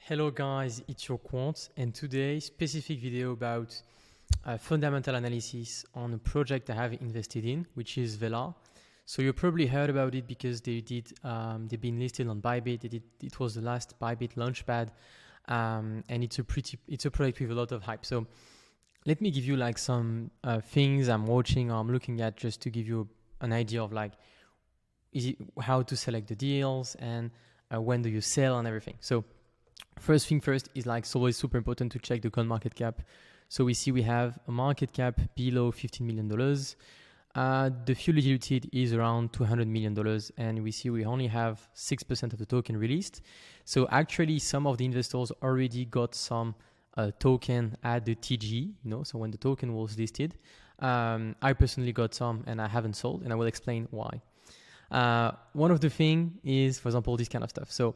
Hello guys, it's your quant, and today specific video about fundamental analysis on a project I have invested in, which is Velar. So you probably heard about it because they've been listed on Bybit. It was the last Bybit launchpad, and it's a project with a lot of hype. So let me give you like some things I'm watching or I'm looking at just to give you an idea of like how to select the deals and when do you sell and everything. So first thing first is like it's always super important to check the coin market cap. So we see we have a market cap below $15 million. The fully diluted is around $200 million, and we see we only have 6% of the token released. So actually some of the investors already got some token at the TG, so when the token was listed. I personally got some and I haven't sold, and I will explain why. One of the thing is, for example, this kind of stuff. So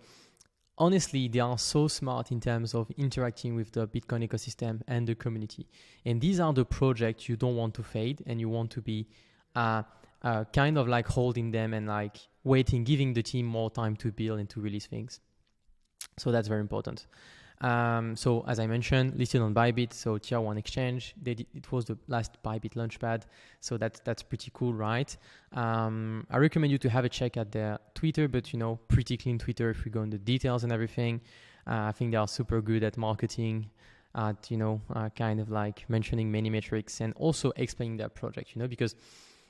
honestly, they are so smart in terms of interacting with the Bitcoin ecosystem and the community. And these are the projects you don't want to fade, and you want to be kind of like holding them and like waiting, giving the team more time to build and to release things. So that's very important. So as I mentioned, listed on Bybit, so tier 1 exchange. It was the last Bybit launchpad, so that's pretty cool, right? I recommend you to have a check at their Twitter, but pretty clean Twitter if we go into details and everything. I think they are super good at marketing, at kind of like mentioning many metrics and also explaining their project, because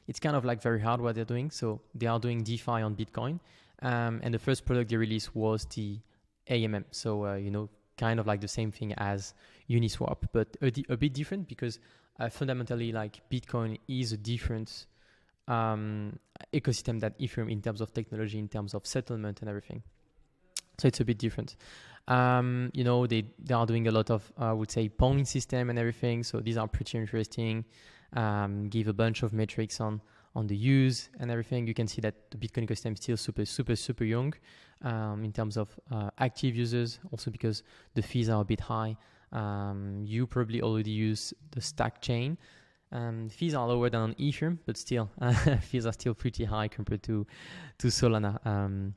it's kind of like very hard what they're doing. So they are doing DeFi on Bitcoin, and the first product they released was the AMM. So kind of like the same thing as Uniswap, but a bit different because fundamentally like Bitcoin is a different ecosystem than Ethereum in terms of technology, in terms of settlement and everything. So it's a bit different. They are doing a lot of, I would say, polling system and everything. So these are pretty interesting. Give a bunch of metrics on the use and everything. You can see that the Bitcoin ecosystem is still super young in terms of active users, also because the fees are a bit high. You probably already use the stack chain. Fees are lower than on Ethereum, but still fees are still pretty high compared to Solana.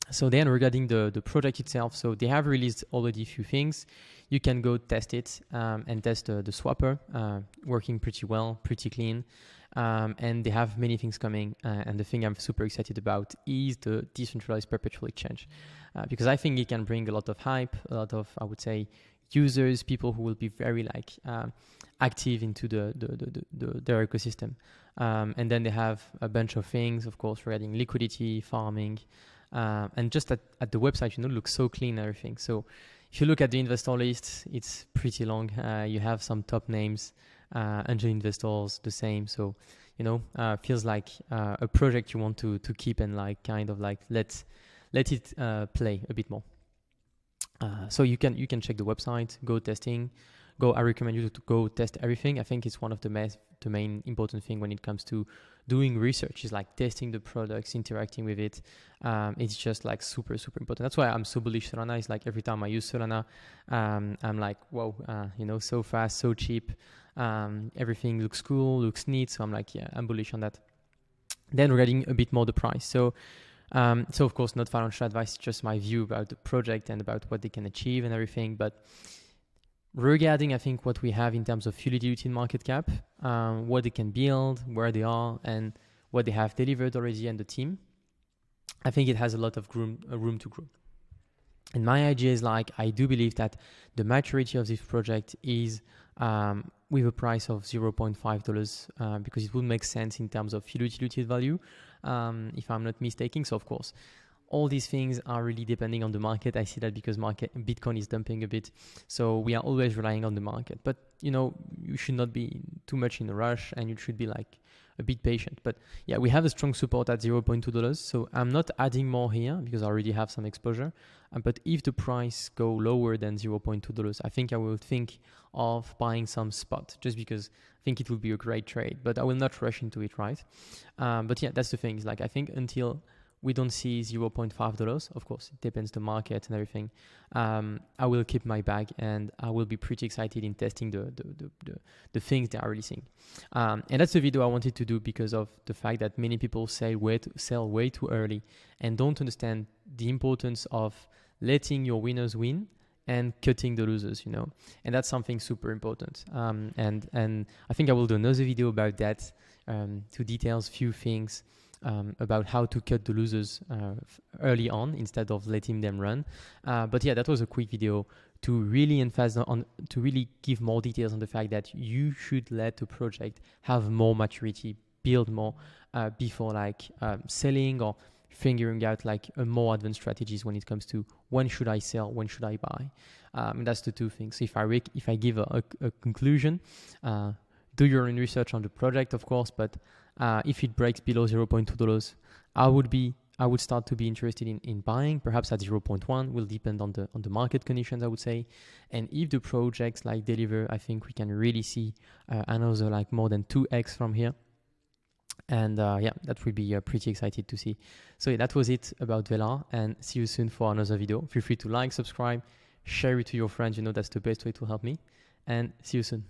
So then regarding the project itself, so they have released already a few things. You can go test it and test the swapper, working pretty well, pretty clean. And they have many things coming. And the thing I'm super excited about is the decentralized perpetual exchange. Because I think it can bring a lot of hype, a lot of, I would say, users, people who will be very like active into their ecosystem. And then they have a bunch of things, of course, regarding liquidity, farming, and just at the website, looks so clean and everything. So if you look at the investor list, it's pretty long. You have some top names, angel investors, the same. So, feels like a project you want to keep and like kind of like let it play a bit more. So you can check the website, go testing. I recommend you to go test everything. I think it's one of the main important thing when it comes to doing research is like testing the products, interacting with it. It's just like super important. That's why I'm so bullish Solana. It's like every time I use Solana, I'm like, whoa, so fast, so cheap. Everything looks cool, looks neat. So I'm like, yeah, I'm bullish on that. Then regarding a bit more the price. So of course, not financial advice, just my view about the project and about what they can achieve and everything. But regarding, I think, what we have in terms of fully diluted market cap, what they can build, where they are, and what they have delivered already, and the team, I think it has a lot of room to grow. And my idea is like, I do believe that the maturity of this project is with a price of $0.5 because it would make sense in terms of fully diluted value, if I'm not mistaken. So of course, all these things are really depending on the market. I see that because Bitcoin is dumping a bit. So we are always relying on the market. But, you should not be too much in a rush and you should be like a bit patient. But yeah, we have a strong support at $0.2. So I'm not adding more here because I already have some exposure. But if the price go lower than $0.2, I think I will think of buying some spot just because I think it will be a great trade. But I will not rush into it, right? But yeah, that's the thing. It's like I think until we don't see $0.5. Of course, it depends the market and everything. I will keep my bag and I will be pretty excited in testing the things they are releasing. And that's the video I wanted to do because of the fact that many people sell way too early and don't understand the importance of letting your winners win and cutting the losers, you know, and that's something super important. And I think I will do another video about that, to details few things about how to cut the losers early on instead of letting them run. But yeah, that was a quick video to really emphasize on, to really give more details on the fact that you should let the project have more maturity, build more before like selling or figuring out like a more advanced strategies when it comes to when should I sell, when should I buy. And that's the two things. So if I give a conclusion, do your own research on the project, of course, but if it breaks below $0.2, I would start to be interested in buying, perhaps at 0.1, will depend on the market conditions, I would say. And if the projects like deliver, I think we can really see another like more than 2x from here. And yeah, that would be pretty excited to see. So yeah, that was it about Velar, and see you soon for another video. Feel free to like, subscribe, share it to your friends. You know, that's the best way to help me, and see you soon.